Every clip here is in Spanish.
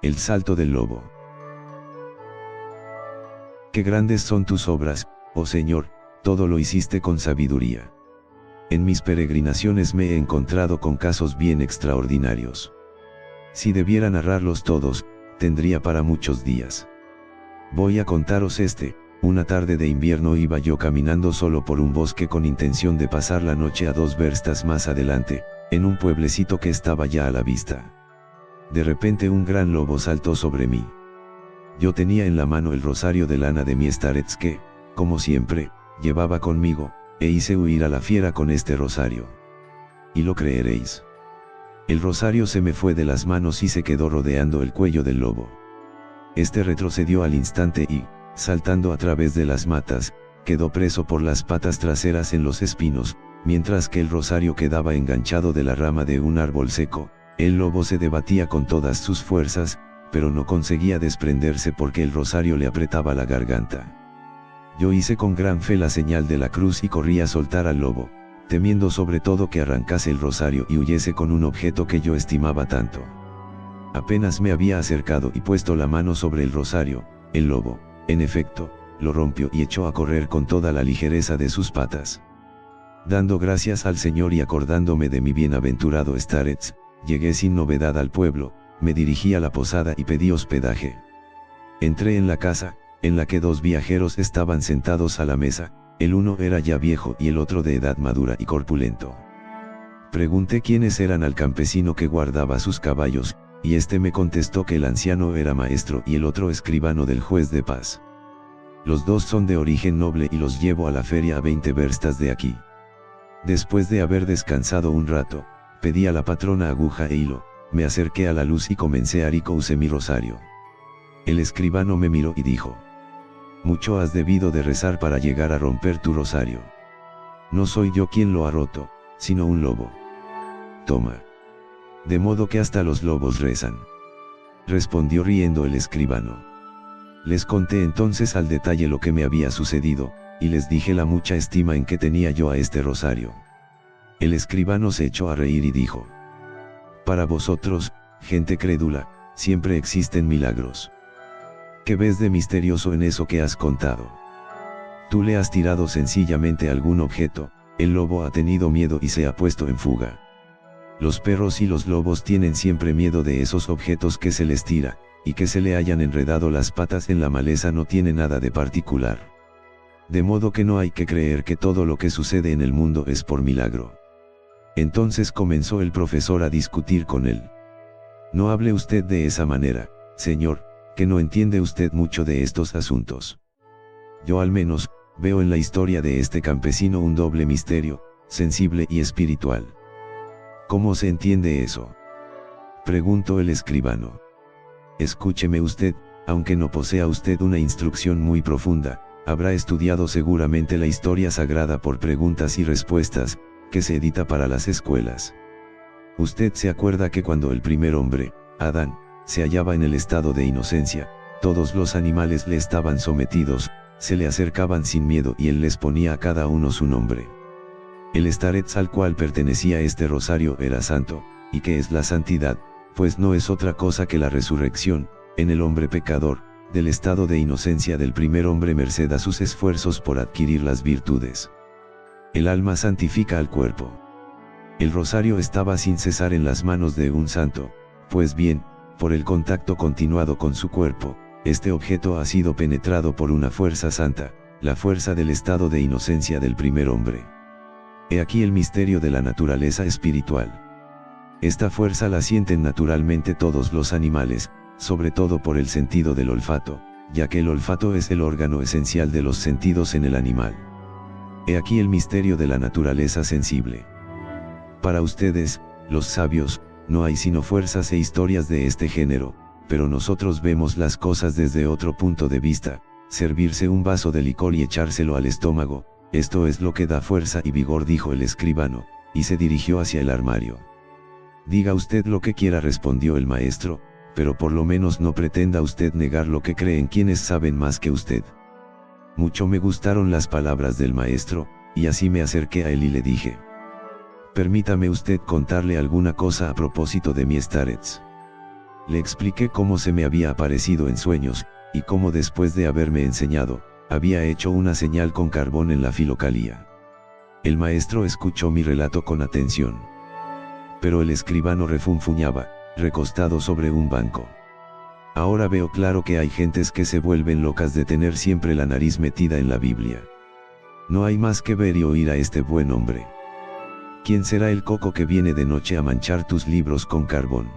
El salto del lobo. Qué grandes son tus obras, oh Señor, todo lo hiciste con sabiduría. En mis peregrinaciones me he encontrado con casos bien extraordinarios. Si debiera narrarlos todos, tendría para muchos días. Voy a contaros este. Una tarde de invierno iba yo caminando solo por un bosque con intención de pasar la noche a 2 verstas más adelante, en un pueblecito que estaba ya a la vista. De repente un gran lobo saltó sobre mí. Yo tenía en la mano el rosario de lana de mi starets que, como siempre, llevaba conmigo, e hice huir a la fiera con este rosario. Y lo creeréis. El rosario se me fue de las manos y se quedó rodeando el cuello del lobo. Este retrocedió al instante y, saltando a través de las matas, quedó preso por las patas traseras en los espinos, mientras que el rosario quedaba enganchado de la rama de un árbol seco. El lobo se debatía con todas sus fuerzas, pero no conseguía desprenderse porque el rosario le apretaba la garganta. Yo hice con gran fe la señal de la cruz y corrí a soltar al lobo, temiendo sobre todo que arrancase el rosario y huyese con un objeto que yo estimaba tanto. Apenas me había acercado y puesto la mano sobre el rosario, el lobo, en efecto, lo rompió y echó a correr con toda la ligereza de sus patas. Dando gracias al Señor y acordándome de mi bienaventurado starets, llegué sin novedad al pueblo, me dirigí a la posada y pedí hospedaje. Entré en la casa, en la que 2 viajeros estaban sentados a la mesa, el uno era ya viejo y el otro de edad madura y corpulento. Pregunté quiénes eran al campesino que guardaba sus caballos, y este me contestó que el anciano era maestro y el otro escribano del juez de paz. Los 2 son de origen noble y los llevo a la feria a 20 verstas de aquí. Después de haber descansado un rato, pedí a la patrona aguja e hilo, me acerqué a la luz y comencé a recouse mi rosario. El escribano me miró y dijo: mucho has debido de rezar para llegar a romper tu rosario. No soy yo quien lo ha roto, sino un lobo. Toma. De modo que hasta los lobos rezan. Respondió riendo el escribano. Les conté entonces al detalle lo que me había sucedido, y les dije la mucha estima en que tenía yo a este rosario. El escribano se echó a reír y dijo: para vosotros, gente crédula, siempre existen milagros. ¿Qué ves de misterioso en eso que has contado? Tú le has tirado sencillamente algún objeto, el lobo ha tenido miedo y se ha puesto en fuga. Los perros y los lobos tienen siempre miedo de esos objetos que se les tira, y que se le hayan enredado las patas en la maleza no tiene nada de particular. De modo que no hay que creer que todo lo que sucede en el mundo es por milagro. Entonces comenzó el profesor a discutir con él. No hable usted de esa manera, señor, que no entiende usted mucho de estos asuntos. Yo al menos, veo en la historia de este campesino un doble misterio, sensible y espiritual. ¿Cómo se entiende eso?, preguntó el escribano. Escúcheme usted, aunque no posea usted una instrucción muy profunda, habrá estudiado seguramente la historia sagrada por preguntas y respuestas, que se edita para las escuelas. Usted se acuerda que cuando el primer hombre, Adán, se hallaba en el estado de inocencia, todos los animales le estaban sometidos, se le acercaban sin miedo y él les ponía a cada uno su nombre. El starets al cual pertenecía este rosario era santo, y ¿qué es la santidad? Pues no es otra cosa que la resurrección, en el hombre pecador, del estado de inocencia del primer hombre merced a sus esfuerzos por adquirir las virtudes. El alma santifica al cuerpo. El rosario estaba sin cesar en las manos de un santo, pues bien, por el contacto continuado con su cuerpo, este objeto ha sido penetrado por una fuerza santa, la fuerza del estado de inocencia del primer hombre. He aquí el misterio de la naturaleza espiritual. Esta fuerza la sienten naturalmente todos los animales, sobre todo por el sentido del olfato, ya que el olfato es el órgano esencial de los sentidos en el animal. He aquí el misterio de la naturaleza sensible. Para ustedes, los sabios, no hay sino fuerzas e historias de este género, pero nosotros vemos las cosas desde otro punto de vista. Servirse un vaso de licor y echárselo al estómago, esto es lo que da fuerza y vigor, dijo el escribano, y se dirigió hacia el armario. Diga usted lo que quiera, respondió el maestro, pero por lo menos no pretenda usted negar lo que creen quienes saben más que usted. Mucho me gustaron las palabras del maestro, y así me acerqué a él y le dije: permítame usted contarle alguna cosa a propósito de mi starets. Le expliqué cómo se me había aparecido en sueños, y cómo después de haberme enseñado, había hecho una señal con carbón en la filocalía. El maestro escuchó mi relato con atención. Pero el escribano refunfuñaba, recostado sobre un banco. Ahora veo claro que hay gentes que se vuelven locas de tener siempre la nariz metida en la Biblia. No hay más que ver y oír a este buen hombre. ¿Quién será el coco que viene de noche a manchar tus libros con carbón?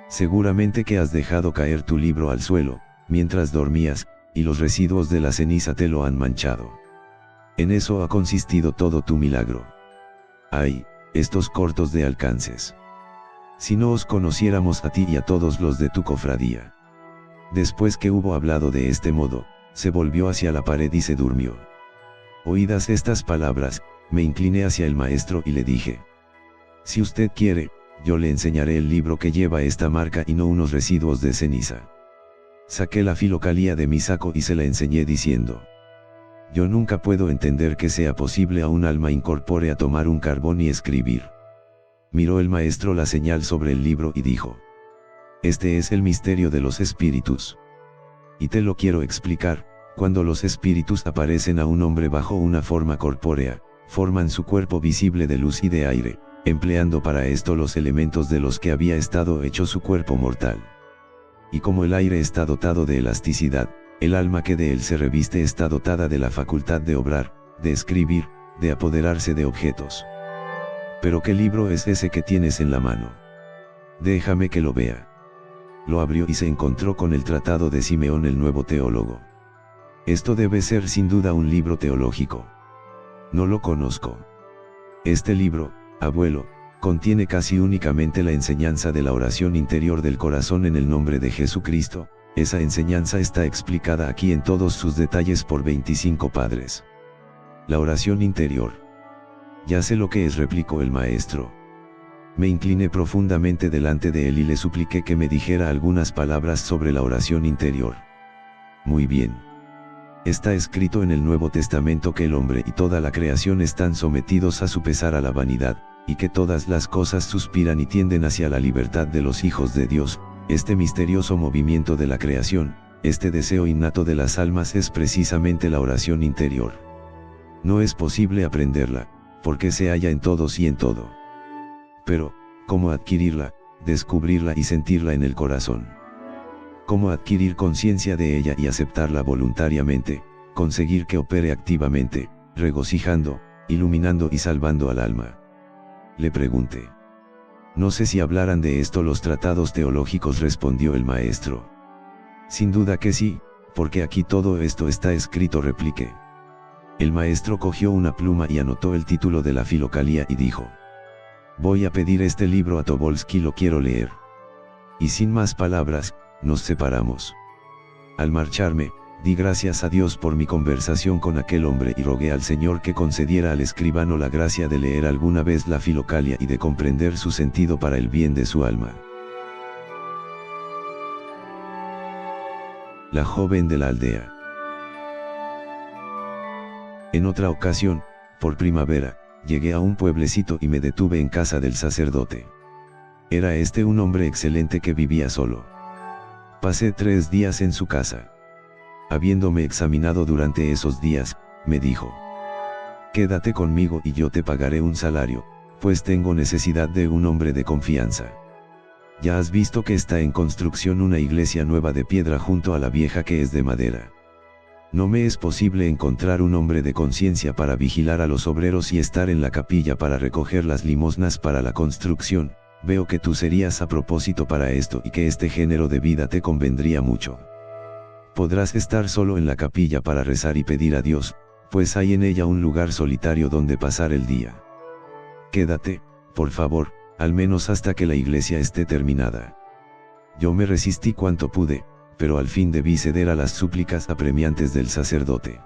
Seguramente que has dejado caer tu libro al suelo, mientras dormías, y los residuos de la ceniza te lo han manchado. En eso ha consistido todo tu milagro. ¡Ay, estos cortos de alcances! Si no os conociéramos a ti y a todos los de tu cofradía. Después que hubo hablado de este modo, se volvió hacia la pared y se durmió. Oídas estas palabras, me incliné hacia el maestro y le dije: si usted quiere, yo le enseñaré el libro que lleva esta marca y no unos residuos de ceniza. Saqué la filocalía de mi saco y se la enseñé diciendo: yo nunca puedo entender que sea posible a un alma incorpórea tomar un carbón y escribir. Miró el maestro la señal sobre el libro y dijo: este es el misterio de los espíritus. Y te lo quiero explicar. Cuando los espíritus aparecen a un hombre bajo una forma corpórea, forman su cuerpo visible de luz y de aire, empleando para esto los elementos de los que había estado hecho su cuerpo mortal. Y como el aire está dotado de elasticidad, el alma que de él se reviste está dotada de la facultad de obrar, de escribir, de apoderarse de objetos. Pero ¿qué libro es ese que tienes en la mano? Déjame que lo vea. Lo abrió y se encontró con el Tratado de Simeón el Nuevo Teólogo. Esto debe ser sin duda un libro teológico. No lo conozco. Este libro, abuelo, contiene casi únicamente la enseñanza de la oración interior del corazón en el nombre de Jesucristo. Esa enseñanza está explicada aquí en todos sus detalles por 25 padres. La oración interior. Ya sé lo que es, replicó el maestro. Me incliné profundamente delante de él y le supliqué que me dijera algunas palabras sobre la oración interior. Muy bien. Está escrito en el Nuevo Testamento que el hombre y toda la creación están sometidos a su pesar a la vanidad, y que todas las cosas suspiran y tienden hacia la libertad de los hijos de Dios. Este misterioso movimiento de la creación, este deseo innato de las almas es precisamente la oración interior. No es posible aprenderla, porque se halla en todos y en todo. Pero, ¿cómo adquirirla, descubrirla y sentirla en el corazón? ¿Cómo adquirir conciencia de ella y aceptarla voluntariamente, conseguir que opere activamente, regocijando, iluminando y salvando al alma? Le pregunté. No sé si hablaran de esto los tratados teológicos, respondió el maestro. Sin duda que sí, porque aquí todo esto está escrito, repliqué. El maestro cogió una pluma y anotó el título de la filocalía y dijo: voy a pedir este libro a Tobolsky, lo quiero leer. Y sin más palabras, nos separamos. Al marcharme, di gracias a Dios por mi conversación con aquel hombre y rogué al Señor que concediera al escribano la gracia de leer alguna vez la filocalia y de comprender su sentido para el bien de su alma. La joven de la aldea. En otra ocasión, por primavera, llegué a un pueblecito y me detuve en casa del sacerdote. Era este un hombre excelente que vivía solo. Pasé 3 días en su casa. Habiéndome examinado durante esos días, me dijo: quédate conmigo y yo te pagaré un salario, pues tengo necesidad de un hombre de confianza. Ya has visto que está en construcción una iglesia nueva de piedra junto a la vieja que es de madera. No me es posible encontrar un hombre de conciencia para vigilar a los obreros y estar en la capilla para recoger las limosnas para la construcción. Veo que tú serías a propósito para esto y que este género de vida te convendría mucho. Podrás estar solo en la capilla para rezar y pedir a Dios, pues hay en ella un lugar solitario donde pasar el día. Quédate, por favor, al menos hasta que la iglesia esté terminada. Yo me resistí cuanto pude, pero al fin debí ceder a las súplicas apremiantes del sacerdote.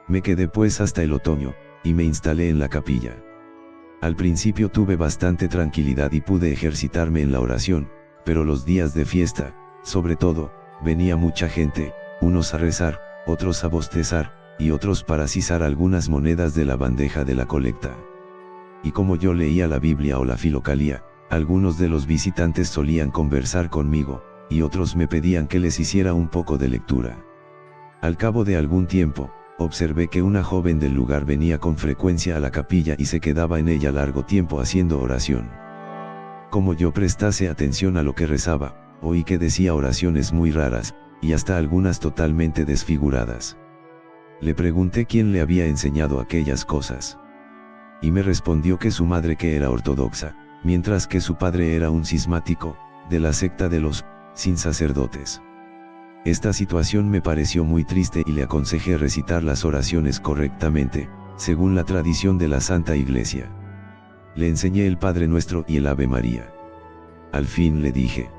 Me quedé pues hasta el otoño, y me instalé en la capilla. Al principio tuve bastante tranquilidad y pude ejercitarme en la oración, pero los días de fiesta, sobre todo, venía mucha gente, unos a rezar, otros a bostezar, y otros para sisar algunas monedas de la bandeja de la colecta. Y como yo leía la Biblia o la filocalía, Algunos de los visitantes solían conversar conmigo, y otros me pedían que les hiciera un poco de lectura. Al cabo de algún tiempo, observé que una joven del lugar venía con frecuencia a la capilla y se quedaba en ella largo tiempo haciendo oración. Como yo prestase atención a lo que rezaba, oí que decía oraciones muy raras, y hasta algunas totalmente desfiguradas. Le pregunté quién le había enseñado aquellas cosas. Y me respondió que su madre, que era ortodoxa, mientras que su padre era un cismático, de la secta de los sin sacerdotes. Esta situación me pareció muy triste y le aconsejé recitar las oraciones correctamente, según la tradición de la Santa Iglesia. Le enseñé el Padre Nuestro y el Ave María. Al fin le dije: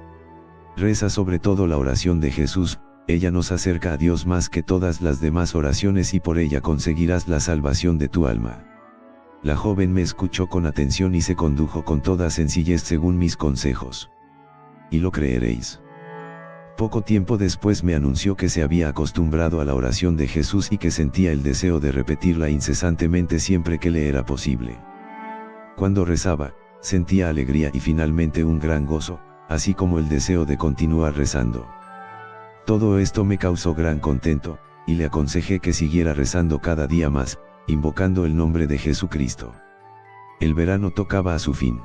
reza sobre todo la oración de Jesús, ella nos acerca a Dios más que todas las demás oraciones y por ella conseguirás la salvación de tu alma. La joven me escuchó con atención y se condujo con toda sencillez según mis consejos. Y lo creeréis. Poco tiempo después me anunció que se había acostumbrado a la oración de Jesús y que sentía el deseo de repetirla incesantemente siempre que le era posible. Cuando rezaba, sentía alegría y finalmente un gran gozo, así como el deseo de continuar rezando. Todo esto me causó gran contento, y le aconsejé que siguiera rezando cada día más, invocando el nombre de Jesucristo. El verano tocaba a su fin.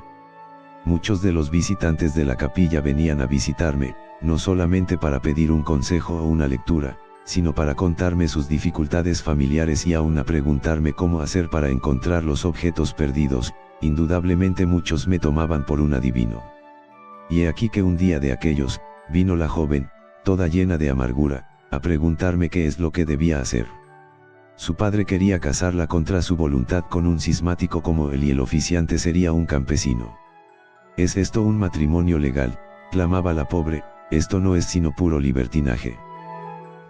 Muchos de los visitantes de la capilla venían a visitarme, no solamente para pedir un consejo o una lectura, sino para contarme sus dificultades familiares y aún a preguntarme cómo hacer para encontrar los objetos perdidos. Indudablemente muchos me tomaban por un adivino. Y he aquí que un día de aquellos, vino la joven, toda llena de amargura, a preguntarme qué es lo que debía hacer. Su padre quería casarla contra su voluntad con un cismático como él y el oficiante sería un campesino. ¿Es esto un matrimonio legal?, clamaba la pobre. Esto no es sino puro libertinaje.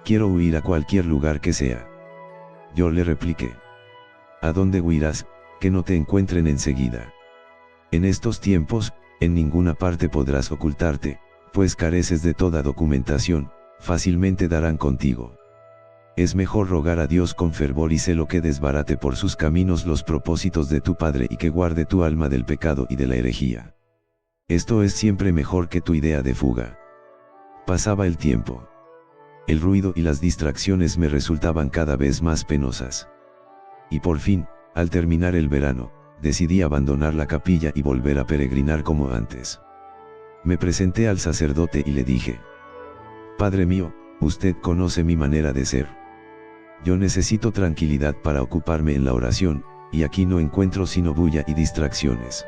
Quiero huir a cualquier lugar que sea. Yo le repliqué: ¿a dónde huirás, que no te encuentren enseguida? En estos tiempos, en ninguna parte podrás ocultarte, pues careces de toda documentación, fácilmente darán contigo. Es mejor rogar a Dios con fervor y celo que desbarate por sus caminos los propósitos de tu padre y que guarde tu alma del pecado y de la herejía. Esto es siempre mejor que tu idea de fuga. Pasaba el tiempo. El ruido y las distracciones me resultaban cada vez más penosas. Y por fin, al terminar el verano, decidí abandonar la capilla y volver a peregrinar como antes. Me presenté al sacerdote y le dije: Padre mío, usted conoce mi manera de ser. Yo necesito tranquilidad para ocuparme en la oración, y aquí no encuentro sino bulla y distracciones.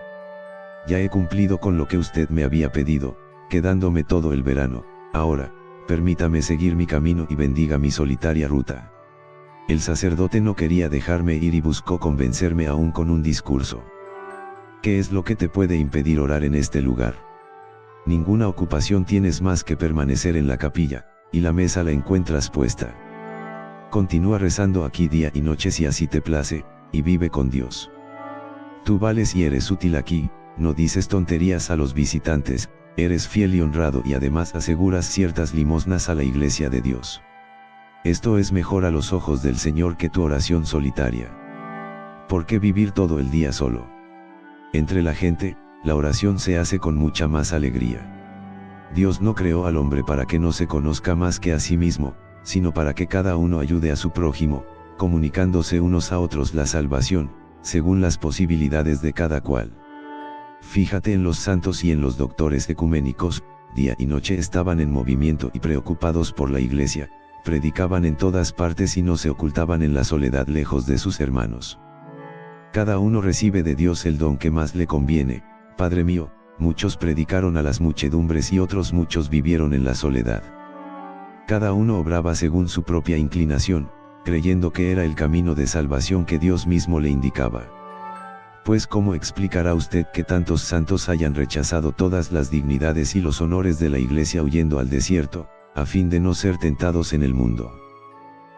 Ya he cumplido con lo que usted me había pedido, quedándome todo el verano. Ahora, permítame seguir mi camino y bendiga mi solitaria ruta. El sacerdote no quería dejarme ir y buscó convencerme aún con un discurso. ¿Qué es lo que te puede impedir orar en este lugar? Ninguna ocupación tienes más que permanecer en la capilla, y la mesa la encuentras puesta. Continúa rezando aquí día y noche si así te place, y vive con Dios. Tú vales y eres útil aquí, no dices tonterías a los visitantes. Eres fiel y honrado y además aseguras ciertas limosnas a la iglesia de Dios. Esto es mejor a los ojos del Señor que tu oración solitaria. ¿Por qué vivir todo el día solo? Entre la gente, la oración se hace con mucha más alegría. Dios no creó al hombre para que no se conozca más que a sí mismo, sino para que cada uno ayude a su prójimo, comunicándose unos a otros la salvación, según las posibilidades de cada cual. Fíjate en los santos y en los doctores ecuménicos, día y noche estaban en movimiento y preocupados por la iglesia, predicaban en todas partes y no se ocultaban en la soledad lejos de sus hermanos. Cada uno recibe de Dios el don que más le conviene. Padre mío, muchos predicaron a las muchedumbres y otros muchos vivieron en la soledad. Cada uno obraba según su propia inclinación, creyendo que era el camino de salvación que Dios mismo le indicaba. Pues ¿cómo explicará usted que tantos santos hayan rechazado todas las dignidades y los honores de la iglesia huyendo al desierto, a fin de no ser tentados en el mundo?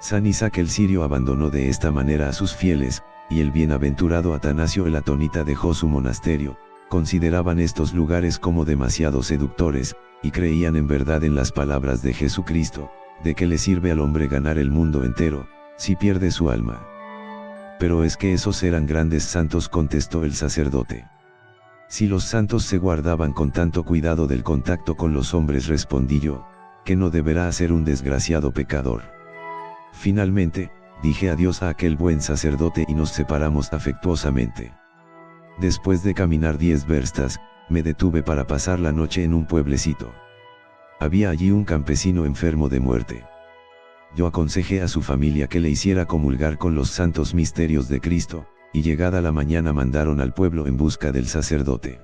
San Isaac el Sirio abandonó de esta manera a sus fieles, y el bienaventurado Atanasio el Atonita dejó su monasterio. Consideraban estos lugares como demasiado seductores, y creían en verdad en las palabras de Jesucristo: ¿de qué le sirve al hombre ganar el mundo entero, si pierde su alma? Pero es que esos eran grandes santos, contestó el sacerdote. Si los santos se guardaban con tanto cuidado del contacto con los hombres, respondí yo, que no deberá ser un desgraciado pecador. Finalmente, dije adiós a aquel buen sacerdote y nos separamos afectuosamente. Después de caminar 10 verstas, me detuve para pasar la noche en un pueblecito. Había allí un campesino enfermo de muerte. Yo aconsejé a su familia que le hiciera comulgar con los santos misterios de Cristo, y llegada la mañana mandaron al pueblo en busca del sacerdote.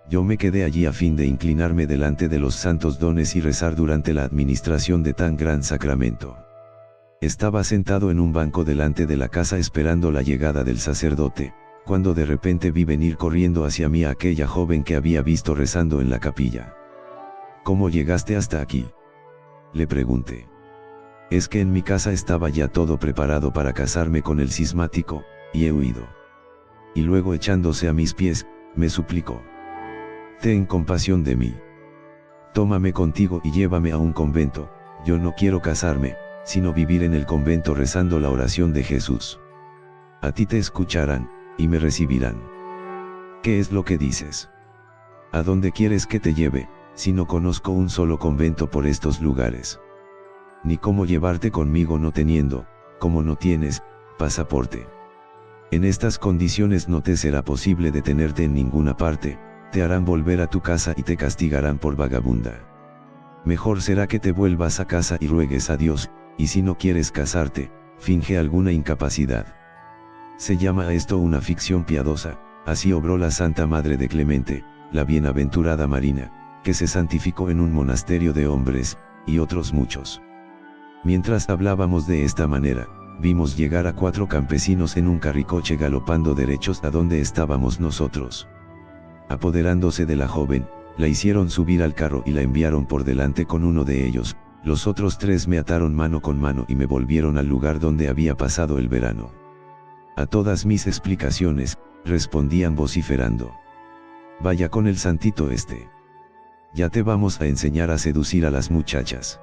Yo me quedé allí a fin de inclinarme delante de los santos dones y rezar durante la administración de tan gran sacramento. Estaba sentado en un banco delante de la casa esperando la llegada del sacerdote, cuando de repente vi venir corriendo hacia mí a aquella joven que había visto rezando en la capilla. ¿Cómo llegaste hasta aquí?, le pregunté. Es que en mi casa estaba ya todo preparado para casarme con el cismático, y he huido. Y luego, echándose a mis pies, me suplicó: ten compasión de mí. Tómame contigo y llévame a un convento. Yo no quiero casarme, sino vivir en el convento rezando la oración de Jesús. A ti te escucharán, y me recibirán. ¿Qué es lo que dices? ¿A dónde quieres que te lleve, si no conozco un solo convento por estos lugares? Ni cómo llevarte conmigo no teniendo, como no tienes, pasaporte. En estas condiciones no te será posible detenerte en ninguna parte, te harán volver a tu casa y te castigarán por vagabunda. Mejor será que te vuelvas a casa y ruegues a Dios, y si no quieres casarte, finge alguna incapacidad. Se llama a esto una ficción piadosa. Así obró la Santa Madre de Clemente, la bienaventurada Marina, que se santificó en un monasterio de hombres, y otros muchos. Mientras hablábamos de esta manera, vimos llegar a 4 campesinos en un carricoche galopando derechos a donde estábamos nosotros. Apoderándose de la joven, la hicieron subir al carro y la enviaron por delante con uno de ellos. Los otros 3 me ataron mano con mano y me volvieron al lugar donde había pasado el verano. A todas mis explicaciones, respondían vociferando: vaya con el santito este. Ya te vamos a enseñar a seducir a las muchachas.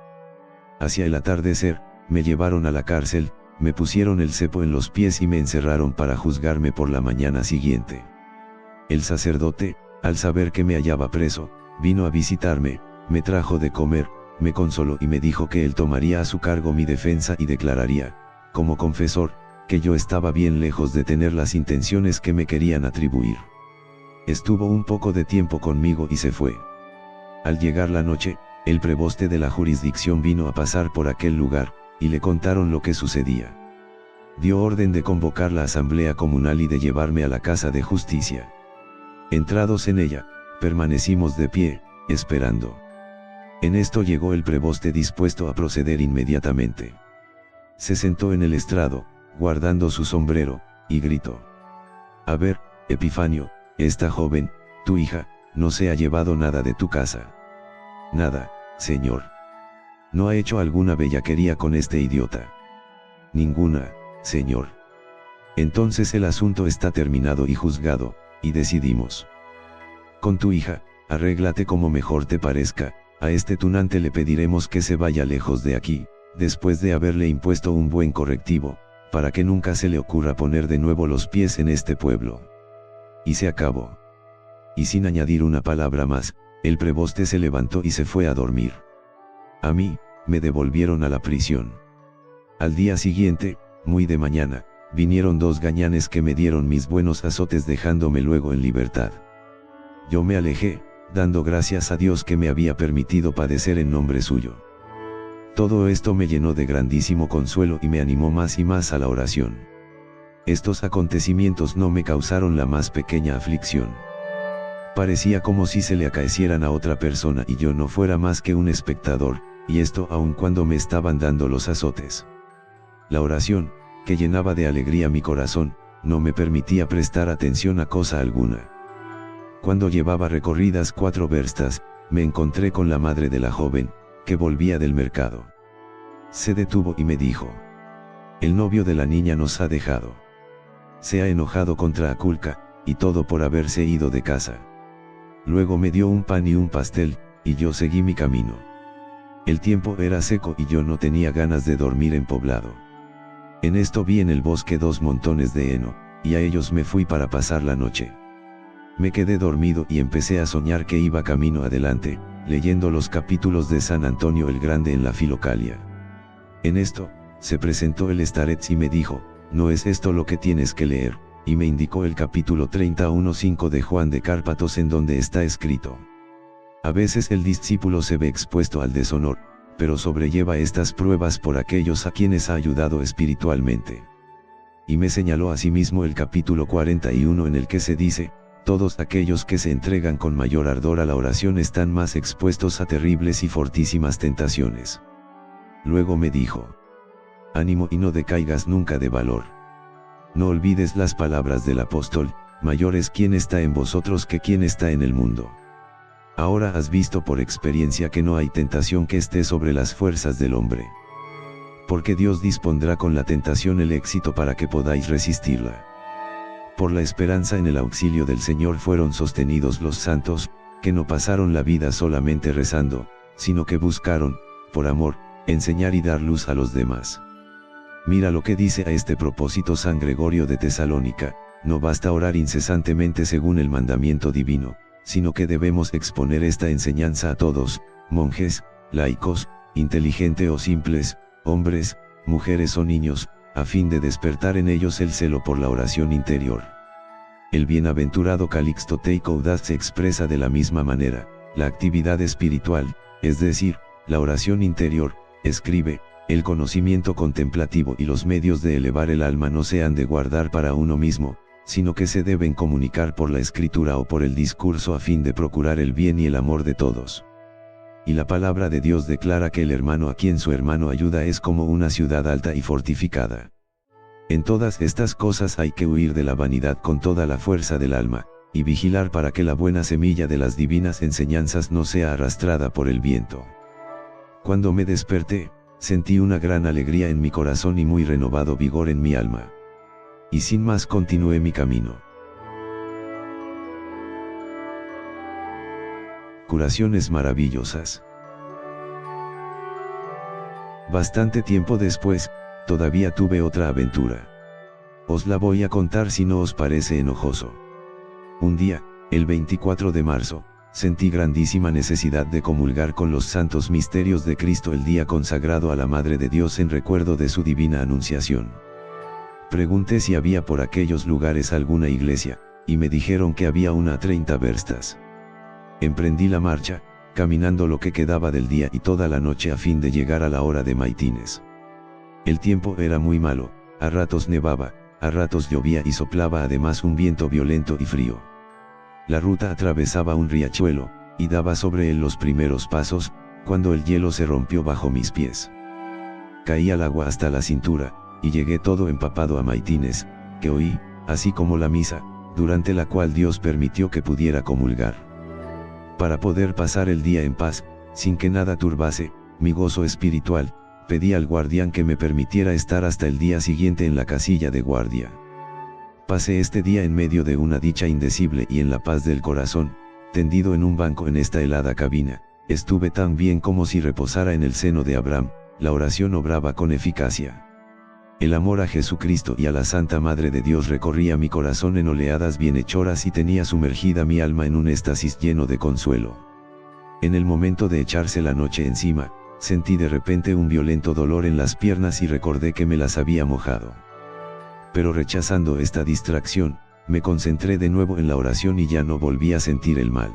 Hacia el atardecer, me llevaron a la cárcel, me pusieron el cepo en los pies y me encerraron para juzgarme por la mañana siguiente. El sacerdote, al saber que me hallaba preso, vino a visitarme, me trajo de comer, me consoló y me dijo que él tomaría a su cargo mi defensa y declararía, como confesor, que yo estaba bien lejos de tener las intenciones que me querían atribuir. Estuvo un poco de tiempo conmigo y se fue. Al llegar la noche, el preboste de la jurisdicción vino a pasar por aquel lugar, y le contaron lo que sucedía. Dio orden de convocar la asamblea comunal y de llevarme a la casa de justicia. Entrados en ella, permanecimos de pie, esperando. En esto llegó el preboste dispuesto a proceder inmediatamente. Se sentó en el estrado, guardando su sombrero, y gritó: a ver, Epifanio, esta joven, tu hija, no se ha llevado nada de tu casa. Nada, señor. ¿No ha hecho alguna bellaquería con este idiota? Ninguna, señor. Entonces el asunto está terminado y juzgado, y decidimos. Con tu hija, arréglate como mejor te parezca. A este tunante le pediremos que se vaya lejos de aquí, después de haberle impuesto un buen correctivo, para que nunca se le ocurra poner de nuevo los pies en este pueblo. Y se acabó. Y sin añadir una palabra más, el preboste se levantó y se fue a dormir. A mí, me devolvieron a la prisión. Al día siguiente, muy de mañana, vinieron 2 gañanes que me dieron mis buenos azotes dejándome luego en libertad. Yo me alejé, dando gracias a Dios que me había permitido padecer en nombre suyo. Todo esto me llenó de grandísimo consuelo y me animó más y más a la oración. Estos acontecimientos no me causaron la más pequeña aflicción. Parecía como si se le acaecieran a otra persona y yo no fuera más que un espectador, y esto aun cuando me estaban dando los azotes. La oración, que llenaba de alegría mi corazón, no me permitía prestar atención a cosa alguna. Cuando llevaba recorridas 4 verstas, me encontré con la madre de la joven, que volvía del mercado. Se detuvo y me dijo: el novio de la niña nos ha dejado. Se ha enojado contra Aculca, y todo por haberse ido de casa. Luego me dio un pan y un pastel, y yo seguí mi camino. El tiempo era seco y yo no tenía ganas de dormir en poblado. En esto vi en el bosque 2 montones de heno, y a ellos me fui para pasar la noche. Me quedé dormido y empecé a soñar que iba camino adelante, leyendo los capítulos de San Antonio el Grande en la Filocalia. En esto, se presentó el starets y me dijo, no es esto lo que tienes que leer, y me indicó el capítulo 31:5 de Juan de Cárpatos en donde está escrito. A veces el discípulo se ve expuesto al deshonor, pero sobrelleva estas pruebas por aquellos a quienes ha ayudado espiritualmente. Y me señaló asimismo el capítulo 41 en el que se dice, todos aquellos que se entregan con mayor ardor a la oración están más expuestos a terribles y fortísimas tentaciones. Luego me dijo, ánimo y no decaigas nunca de valor. No olvides las palabras del apóstol, mayor es quien está en vosotros que quien está en el mundo. Ahora has visto por experiencia que no hay tentación que esté sobre las fuerzas del hombre. Porque Dios dispondrá con la tentación el éxito para que podáis resistirla. Por la esperanza en el auxilio del Señor fueron sostenidos los santos, que no pasaron la vida solamente rezando, sino que buscaron, por amor, enseñar y dar luz a los demás. Mira lo que dice a este propósito San Gregorio de Tesalónica, no basta orar incesantemente según el mandamiento divino, sino que debemos exponer esta enseñanza a todos, monjes, laicos, inteligentes o simples, hombres, mujeres o niños, a fin de despertar en ellos el celo por la oración interior. El bienaventurado Calixto Teicoudaz se expresa de la misma manera, la actividad espiritual, es decir, la oración interior, escribe, el conocimiento contemplativo y los medios de elevar el alma no se han de guardar para uno mismo, sino que se deben comunicar por la escritura o por el discurso a fin de procurar el bien y el amor de todos. Y la palabra de Dios declara que el hermano a quien su hermano ayuda es como una ciudad alta y fortificada. En todas estas cosas hay que huir de la vanidad con toda la fuerza del alma, y vigilar para que la buena semilla de las divinas enseñanzas no sea arrastrada por el viento. Cuando me desperté, sentí una gran alegría en mi corazón y muy renovado vigor en mi alma. Y sin más continué mi camino. Curaciones maravillosas. Bastante tiempo después, todavía tuve otra aventura. Os la voy a contar si no os parece enojoso. Un día, el 24 de marzo, sentí grandísima necesidad de comulgar con los santos misterios de Cristo el día consagrado a la Madre de Dios en recuerdo de su divina anunciación. Pregunté si había por aquellos lugares alguna iglesia, y me dijeron que había una a 30 verstas. Emprendí la marcha, caminando lo que quedaba del día y toda la noche a fin de llegar a la hora de maitines. El tiempo era muy malo, a ratos nevaba, a ratos llovía y soplaba además un viento violento y frío. La ruta atravesaba un riachuelo, y daba sobre él los primeros pasos, cuando el hielo se rompió bajo mis pies. Caí al agua hasta la cintura, y llegué todo empapado a maitines, que oí, así como la misa, durante la cual Dios permitió que pudiera comulgar. Para poder pasar el día en paz, sin que nada turbase mi gozo espiritual, pedí al guardián que me permitiera estar hasta el día siguiente en la casilla de guardia. Pasé este día en medio de una dicha indecible y en la paz del corazón, tendido en un banco en esta helada cabina, estuve tan bien como si reposara en el seno de Abraham, la oración obraba con eficacia. El amor a Jesucristo y a la Santa Madre de Dios recorría mi corazón en oleadas bienhechoras y tenía sumergida mi alma en un éxtasis lleno de consuelo. En el momento de echarse la noche encima, sentí de repente un violento dolor en las piernas y recordé que me las había mojado. Pero rechazando esta distracción, me concentré de nuevo en la oración y ya no volví a sentir el mal.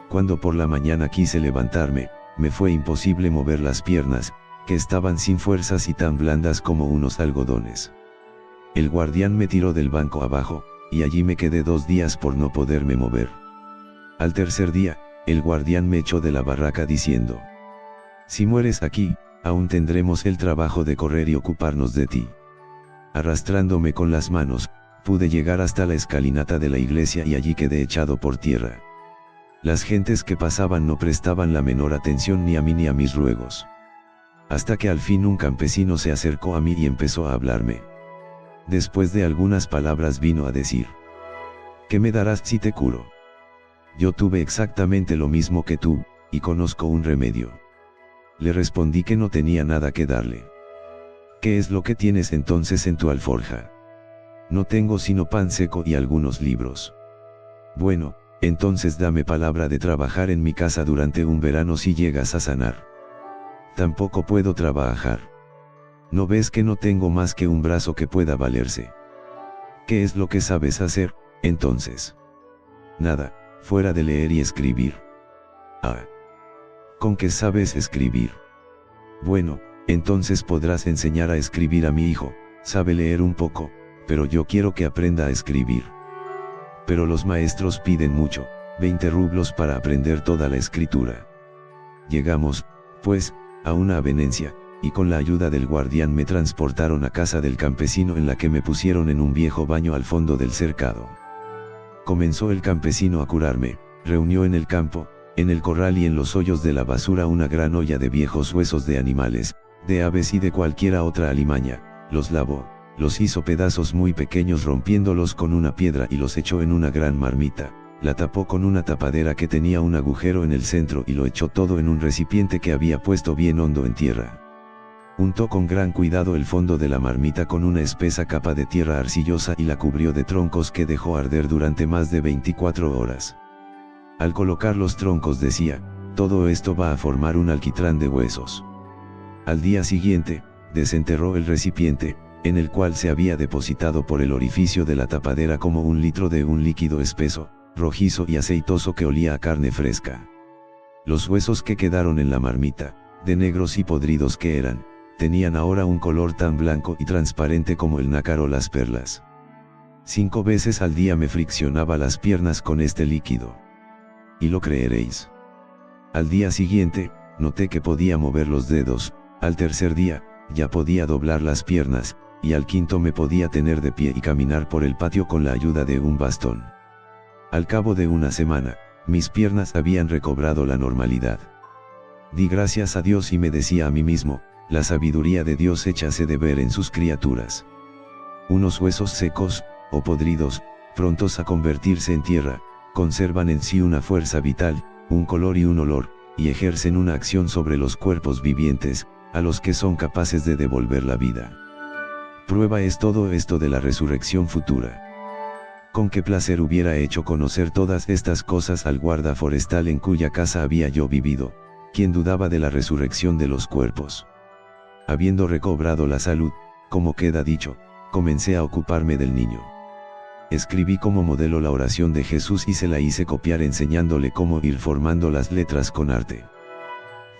Cuando por la mañana quise levantarme, me fue imposible mover las piernas, que estaban sin fuerzas y tan blandas como unos algodones. El guardián me tiró del banco abajo, y allí me quedé 2 días por no poderme mover. Al tercer día, el guardián me echó de la barraca diciendo: si mueres aquí, aún tendremos el trabajo de correr y ocuparnos de ti. Arrastrándome con las manos, pude llegar hasta la escalinata de la iglesia y allí quedé echado por tierra. Las gentes que pasaban no prestaban la menor atención ni a mí ni a mis ruegos. Hasta que al fin un campesino se acercó a mí y empezó a hablarme. Después de algunas palabras vino a decir: ¿qué me darás si te curo? Yo tuve exactamente lo mismo que tú, y conozco un remedio. Le respondí que no tenía nada que darle. ¿Qué es lo que tienes entonces en tu alforja? No tengo sino pan seco y algunos libros. Bueno, entonces dame palabra de trabajar en mi casa durante un verano si llegas a sanar. Tampoco puedo trabajar. ¿No ves que no tengo más que un brazo que pueda valerse? ¿Qué es lo que sabes hacer, entonces? Nada, fuera de leer y escribir. Ah. ¿Con qué sabes escribir? Bueno, entonces podrás enseñar a escribir a mi hijo, sabe leer un poco, pero yo quiero que aprenda a escribir. Pero los maestros piden mucho, 20 rublos para aprender toda la escritura. Llegamos, pues, a una avenencia, y con la ayuda del guardián me transportaron a casa del campesino en la que me pusieron en un viejo baño al fondo del cercado. Comenzó el campesino a curarme, reunió en el campo, en el corral y en los hoyos de la basura una gran olla de viejos huesos de animales, de aves y de cualquiera otra alimaña, los lavó, los hizo pedazos muy pequeños rompiéndolos con una piedra y los echó en una gran marmita, la tapó con una tapadera que tenía un agujero en el centro y lo echó todo en un recipiente que había puesto bien hondo en tierra. Untó con gran cuidado el fondo de la marmita con una espesa capa de tierra arcillosa y la cubrió de troncos que dejó arder durante más de 24 horas. Al colocar los troncos decía, todo esto va a formar un alquitrán de huesos. Al día siguiente, desenterró el recipiente, en el cual se había depositado por el orificio de la tapadera como 1 litro de un líquido espeso, rojizo y aceitoso que olía a carne fresca. Los huesos que quedaron en la marmita, de negros y podridos que eran, tenían ahora un color tan blanco y transparente como el nácar o las perlas. 5 veces al día me friccionaba las piernas con este líquido. Y lo creeréis. Al día siguiente, noté que podía mover los dedos, al tercer día, ya podía doblar las piernas, y al quinto me podía tener de pie y caminar por el patio con la ayuda de un bastón. Al cabo de una semana, mis piernas habían recobrado la normalidad. Di gracias a Dios y me decía a mí mismo, la sabiduría de Dios échase de ver en sus criaturas. Unos huesos secos, o podridos, prontos a convertirse en tierra, conservan en sí una fuerza vital, un color y un olor, y ejercen una acción sobre los cuerpos vivientes, a los que son capaces de devolver la vida. Prueba es todo esto de la resurrección futura. Con qué placer hubiera hecho conocer todas estas cosas al guarda forestal en cuya casa había yo vivido, quien dudaba de la resurrección de los cuerpos. Habiendo recobrado la salud, como queda dicho, comencé a ocuparme del niño. Escribí como modelo la oración de Jesús y se la hice copiar enseñándole cómo ir formando las letras con arte.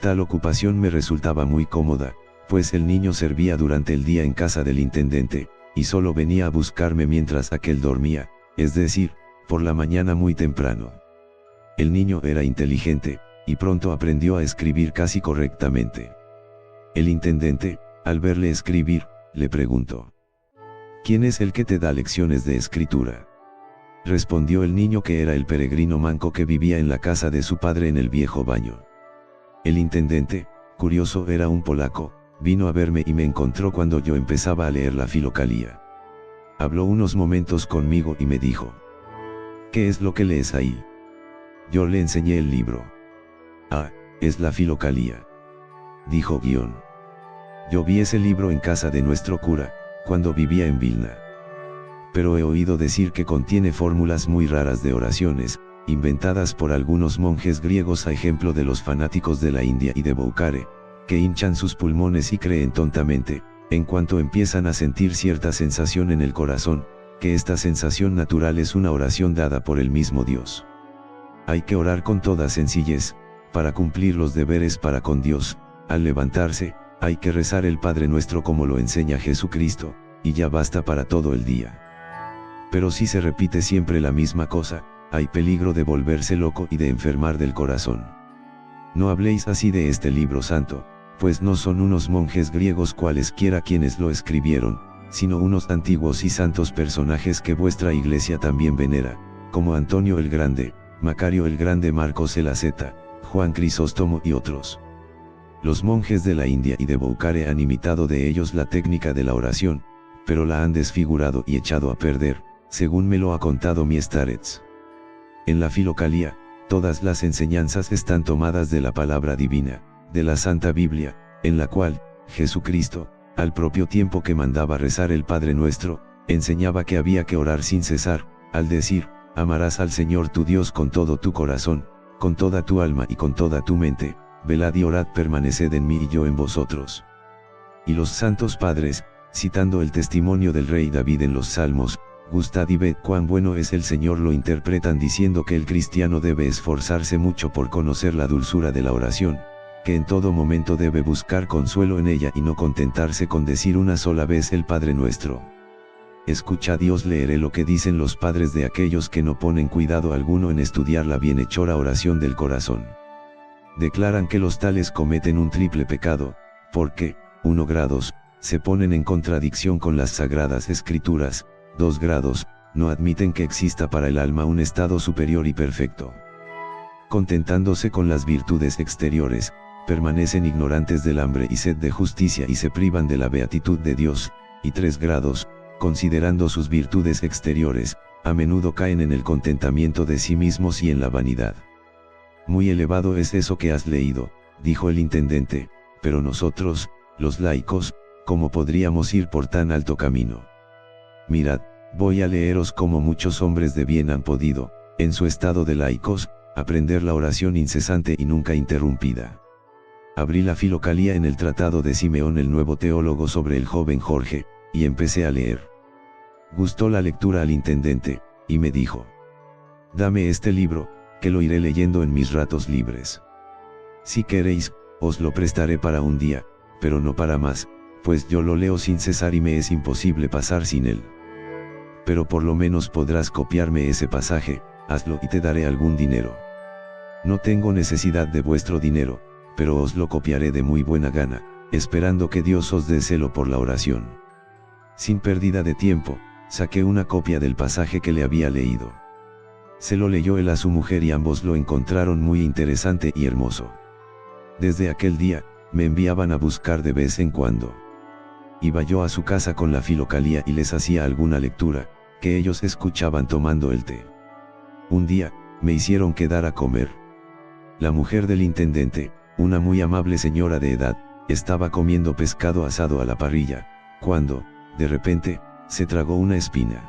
Tal ocupación me resultaba muy cómoda, pues el niño servía durante el día en casa del intendente, y solo venía a buscarme mientras aquel dormía, es decir, por la mañana muy temprano. El niño era inteligente, y pronto aprendió a escribir casi correctamente. El intendente, al verle escribir, le preguntó: ¿quién es el que te da lecciones de escritura? Respondió el niño que era el peregrino manco que vivía en la casa de su padre en el viejo baño. El intendente, curioso era un polaco, vino a verme y me encontró cuando yo empezaba a leer la Filocalía. Habló unos momentos conmigo y me dijo: ¿qué es lo que lees ahí? Yo le enseñé el libro. Ah, es la Filocalía. Dijo guión. Yo vi ese libro en casa de nuestro cura, cuando vivía en Vilna. Pero he oído decir que contiene fórmulas muy raras de oraciones, inventadas por algunos monjes griegos a ejemplo de los fanáticos de la India y de Boukhare, que hinchan sus pulmones y creen tontamente, en cuanto empiezan a sentir cierta sensación en el corazón, que esta sensación natural es una oración dada por el mismo Dios. Hay que orar con toda sencillez, para cumplir los deberes para con Dios. Al levantarse, hay que rezar el Padre Nuestro como lo enseña Jesucristo, y ya basta para todo el día. Pero si se repite siempre la misma cosa, hay peligro de volverse loco y de enfermar del corazón. No habléis así de este libro santo, pues no son unos monjes griegos cualesquiera quienes lo escribieron, sino unos antiguos y santos personajes que vuestra iglesia también venera, como Antonio el Grande, Macario el Grande, Marcos el Asceta, Juan Crisóstomo y otros. Los monjes de la India y de Boukhare han imitado de ellos la técnica de la oración, pero la han desfigurado y echado a perder, según me lo ha contado mi starets. En la Filocalía, todas las enseñanzas están tomadas de la palabra divina, de la Santa Biblia, en la cual, Jesucristo, al propio tiempo que mandaba rezar el Padre Nuestro, enseñaba que había que orar sin cesar, al decir: Amarás al Señor tu Dios con todo tu corazón, con toda tu alma y con toda tu mente, velad y orad, permaneced en mí y yo en vosotros. Y los santos padres, citando el testimonio del rey David en los Salmos, gustad y ved cuán bueno es el Señor, lo interpretan diciendo que el cristiano debe esforzarse mucho por conocer la dulzura de la oración, que en todo momento debe buscar consuelo en ella y no contentarse con decir una sola vez el Padre Nuestro. Escuchad y os leeré lo que dicen los padres de aquellos que no ponen cuidado alguno en estudiar la bienhechora oración del corazón. Declaran que los tales cometen un triple pecado, porque, 1 grados, se ponen en contradicción con las sagradas escrituras, 2 grados, no admiten que exista para el alma un estado superior y perfecto. Contentándose con las virtudes exteriores, permanecen ignorantes del hambre y sed de justicia y se privan de la beatitud de Dios, y 3 grados, considerando sus virtudes exteriores, a menudo caen en el contentamiento de sí mismos y en la vanidad. Muy elevado es eso que has leído, dijo el intendente, pero nosotros, los laicos, ¿cómo podríamos ir por tan alto camino? Mirad, voy a leeros cómo muchos hombres de bien han podido, en su estado de laicos, aprender la oración incesante y nunca interrumpida. Abrí la Filocalía en el tratado de Simeón el nuevo teólogo sobre el joven Jorge, y empecé a leer. Gustó la lectura al intendente, y me dijo: dame este libro, que lo iré leyendo en mis ratos libres. Si queréis, os lo prestaré para un día, pero no para más, pues yo lo leo sin cesar y me es imposible pasar sin él. Pero por lo menos podrás copiarme ese pasaje, hazlo y te daré algún dinero. No tengo necesidad de vuestro dinero, pero os lo copiaré de muy buena gana, esperando que Dios os dé celo por la oración. Sin pérdida de tiempo, saqué una copia del pasaje que le había leído. Se lo leyó él a su mujer y ambos lo encontraron muy interesante y hermoso. Desde aquel día, me enviaban a buscar de vez en cuando. Iba yo a su casa con la Filocalía y les hacía alguna lectura, que ellos escuchaban tomando el té. Un día, me hicieron quedar a comer. La mujer del intendente, una muy amable señora de edad, estaba comiendo pescado asado a la parrilla, cuando, de repente, se tragó una espina.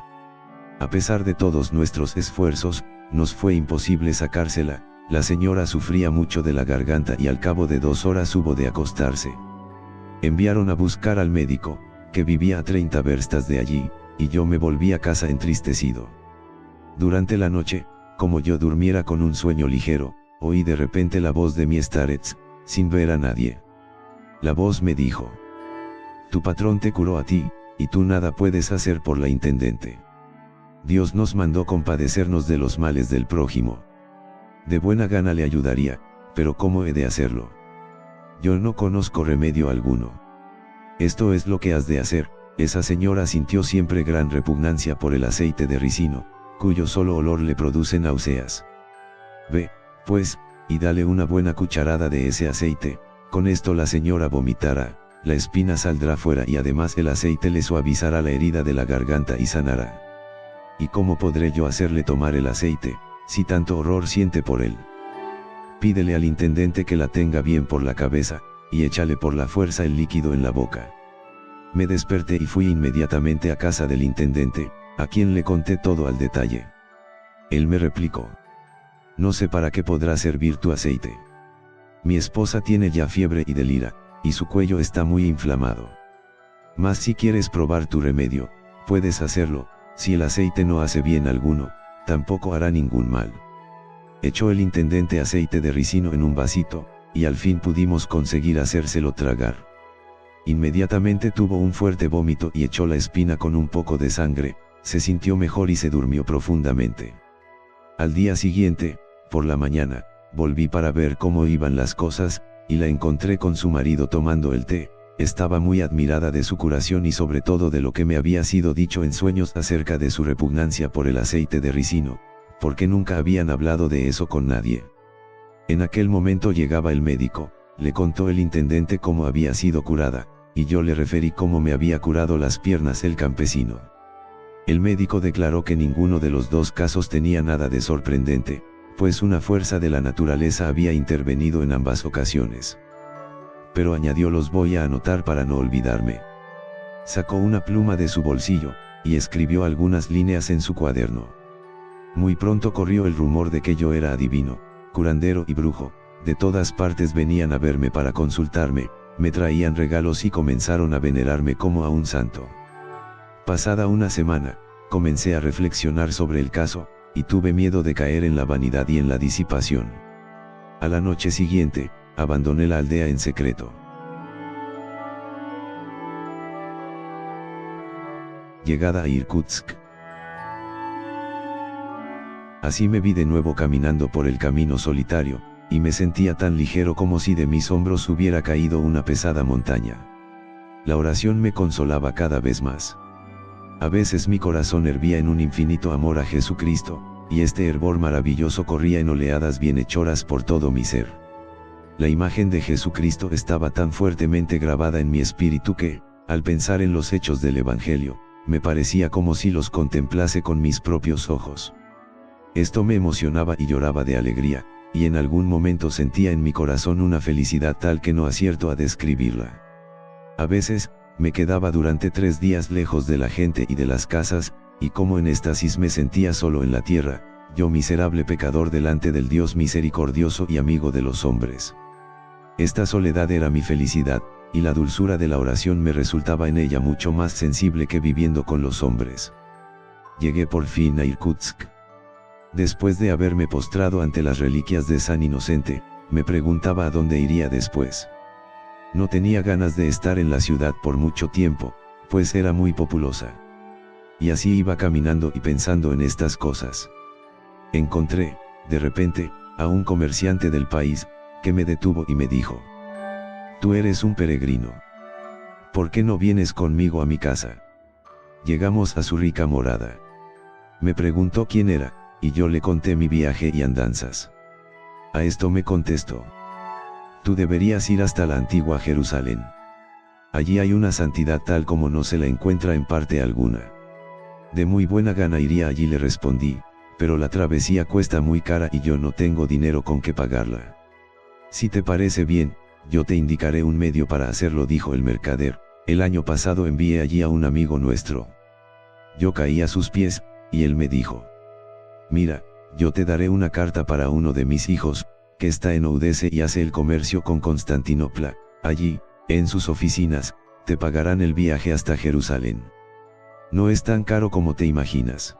A pesar de todos nuestros esfuerzos, nos fue imposible sacársela. La señora sufría mucho de la garganta y al cabo de 2 horas hubo de acostarse. Enviaron a buscar al médico, que vivía a 30 verstas de allí, y yo me volví a casa entristecido. Durante la noche, como yo durmiera con un sueño ligero, oí de repente la voz de mi starets, sin ver a nadie. La voz me dijo: tu patrón te curó a ti, y tú nada puedes hacer por la intendente. Dios nos mandó compadecernos de los males del prójimo. De buena gana le ayudaría, pero ¿cómo he de hacerlo? Yo no conozco remedio alguno. Esto es lo que has de hacer. Esa señora sintió siempre gran repugnancia por el aceite de ricino, cuyo solo olor le produce náuseas. Ve, pues, y dale una buena cucharada de ese aceite. Con esto la señora vomitará, la espina saldrá fuera y además el aceite le suavizará la herida de la garganta y sanará. ¿Y cómo podré yo hacerle tomar el aceite, si tanto horror siente por él? Pídele al intendente que la tenga bien por la cabeza, y échale por la fuerza el líquido en la boca. Me desperté y fui inmediatamente a casa del intendente, a quien le conté todo al detalle. Él me replicó: no sé para qué podrá servir tu aceite. Mi esposa tiene ya fiebre y delira, y su cuello está muy inflamado. Mas si quieres probar tu remedio, puedes hacerlo. Si el aceite no hace bien alguno, tampoco hará ningún mal. Echó el intendente aceite de ricino en un vasito, y al fin pudimos conseguir hacérselo tragar. Inmediatamente tuvo un fuerte vómito y echó la espina con un poco de sangre, se sintió mejor y se durmió profundamente. Al día siguiente, por la mañana, volví para ver cómo iban las cosas, y la encontré con su marido tomando el té. Estaba muy admirada de su curación y sobre todo de lo que me había sido dicho en sueños acerca de su repugnancia por el aceite de ricino, porque nunca habían hablado de eso con nadie. En aquel momento llegaba el médico, le contó el intendente cómo había sido curada, y yo le referí cómo me había curado las piernas el campesino. El médico declaró que ninguno de los dos casos tenía nada de sorprendente, pues una fuerza de la naturaleza había intervenido en ambas ocasiones. Pero añadió: los voy a anotar para no olvidarme. Sacó una pluma de su bolsillo, y escribió algunas líneas en su cuaderno. Muy pronto corrió el rumor de que yo era adivino, curandero y brujo. De todas partes venían a verme para consultarme, me traían regalos y comenzaron a venerarme como a un santo. Pasada una semana, comencé a reflexionar sobre el caso, y tuve miedo de caer en la vanidad y en la disipación. A la noche siguiente, abandoné la aldea en secreto. Llegada a Irkutsk. Así me vi de nuevo caminando por el camino solitario, y me sentía tan ligero como si de mis hombros hubiera caído una pesada montaña. La oración me consolaba cada vez más. A veces mi corazón hervía en un infinito amor a Jesucristo, y este hervor maravilloso corría en oleadas bienhechoras por todo mi ser. La imagen de Jesucristo estaba tan fuertemente grabada en mi espíritu que, al pensar en los hechos del Evangelio, me parecía como si los contemplase con mis propios ojos. Esto me emocionaba y lloraba de alegría, y en algún momento sentía en mi corazón una felicidad tal que no acierto a describirla. A veces, me quedaba durante 3 días lejos de la gente y de las casas, y como en éxtasis me sentía solo en la tierra, yo miserable pecador delante del Dios misericordioso y amigo de los hombres. Esta soledad era mi felicidad, y la dulzura de la oración me resultaba en ella mucho más sensible que viviendo con los hombres. Llegué por fin a Irkutsk. Después de haberme postrado ante las reliquias de San Inocente, me preguntaba a dónde iría después. No tenía ganas de estar en la ciudad por mucho tiempo, pues era muy populosa. Y así iba caminando y pensando en estas cosas. Encontré, de repente, a un comerciante del país, que me detuvo y me dijo: «Tú eres un peregrino. ¿Por qué no vienes conmigo a mi casa?» Llegamos a su rica morada. Me preguntó quién era, y yo le conté mi viaje y andanzas. A esto me contestó: «Tú deberías ir hasta la antigua Jerusalén. Allí hay una santidad tal como no se la encuentra en parte alguna». «De muy buena gana iría allí», le respondí, «pero la travesía cuesta muy cara y yo no tengo dinero con que pagarla». «Si te parece bien, yo te indicaré un medio para hacerlo», dijo el mercader. «El año pasado envié allí a un amigo nuestro». Yo caí a sus pies, y él me dijo: «Mira, yo te daré una carta para uno de mis hijos, que está en Odessa y hace el comercio con Constantinopla. Allí, en sus oficinas, te pagarán el viaje hasta Jerusalén. No es tan caro como te imaginas».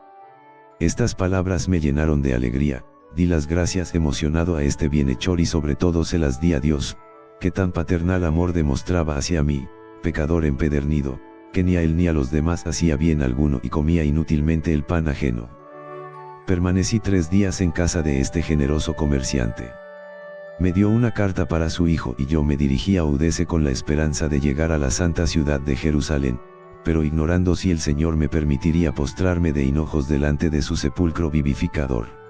Estas palabras me llenaron de alegría. Di las gracias emocionado a este bienhechor y sobre todo se las di a Dios, que tan paternal amor demostraba hacia mí, pecador empedernido, que ni a él ni a los demás hacía bien alguno y comía inútilmente el pan ajeno. Permanecí 3 días en casa de este generoso comerciante. Me dio una carta para su hijo y yo me dirigí a Odessa con la esperanza de llegar a la santa ciudad de Jerusalén, pero ignorando si el Señor me permitiría postrarme de hinojos delante de su sepulcro vivificador.